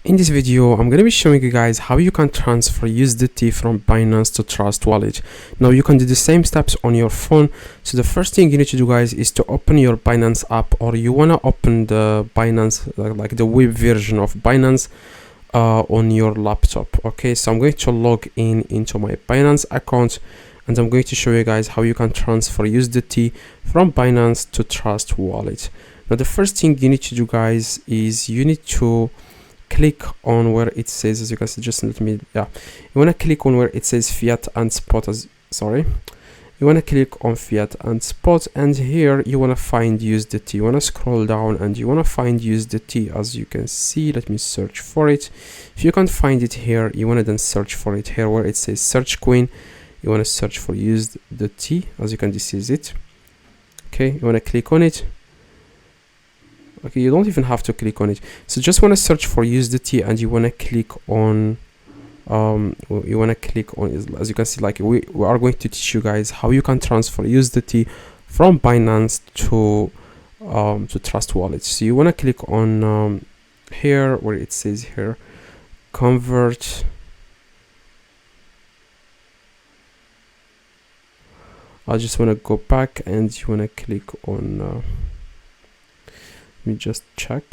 In this video, I'm going to be showing you guys how you can transfer USDT from Binance to Trust Wallet. Now you can do the same steps on your phone. So the first thing you need to do, guys, is to open your Binance app, or you want to open the Binance, like the web version of Binance on your laptop. Okay, so I'm going to log into my Binance account, and I'm going to show you guys how you can transfer USDT from Binance to Trust Wallet. Now the first thing you need to do, guys, is you need to click on where it says, as you can see, you want to click on where it says fiat and spot. You want to click on fiat and spot, and here you want to find USDT. You want to scroll down and you want to find USDT. As you can see, let me search for it. If you can't find it here, you want to then search for it here where it says search queen. You want to search for USDT. As you can, this is it. Okay, you want to click on it. Okay, you don't even have to click on it. So just want to search for USDT, and you want to click on as you can see, like we are going to teach you guys how you can transfer USDT from Binance to Trust Wallet. So you want to click on here where it says here convert. I just want to go back, and you want to click on let me just check.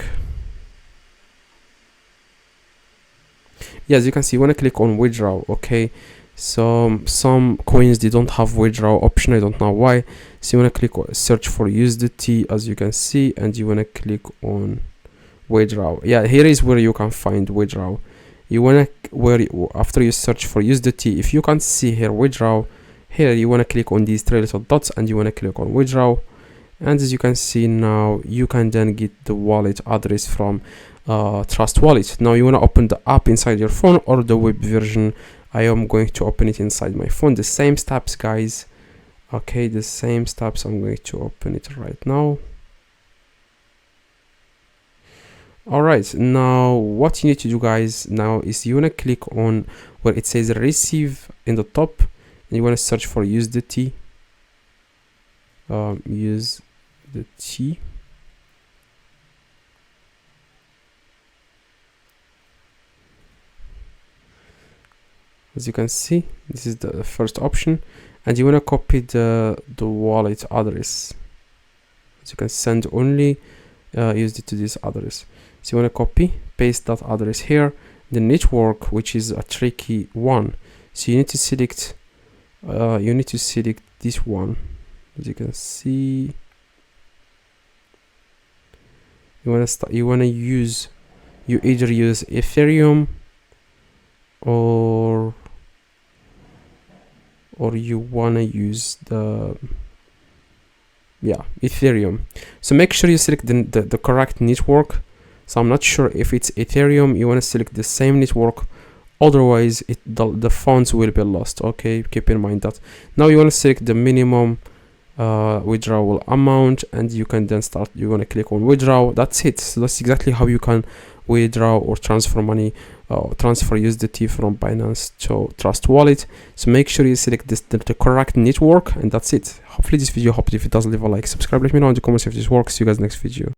Yeah, as you can see, you want to click on withdrawal. Okay, so some coins, they don't have withdrawal option. I don't know why. So you want to click on search for USDT, as you can see, and you want to click on withdrawal. Yeah, here is where you can find withdrawal. You want to after you search for USDT, if you can't see here withdrawal, here you want to click on these three little dots, and you want to click on withdrawal. And as you can see now, you can then get the wallet address from Trust Wallet. Now you want to open the app inside your phone or the web version. I am going to open it inside my phone. The same steps, guys. Okay, the same steps. I'm going to open it right now. All right, now what you need to do, guys, now is you want to click on where it says receive in the top, and you want to search for USDT. USDT. As you can see, this is the first option, and you want to copy the wallet address. So you can send only USDT to this address. So you want to copy, paste that address here. The network, which is a tricky one, so you need to select this one. As you can see, you either use Ethereum or you want to use the Ethereum. So make sure you select the correct network. So I'm not sure if it's Ethereum. You want to select the same network, otherwise the funds will be lost. Okay, keep in mind that. Now you want to select the minimum withdrawal amount, and you can then start. You want to click on withdraw. That's it. So that's exactly how you can withdraw or transfer money, transfer USDT from Binance to Trust Wallet. So make sure you select the correct network, and that's it. Hopefully this video helped. If it does, leave a like, subscribe, let me know in the comments if this works. See you guys next video.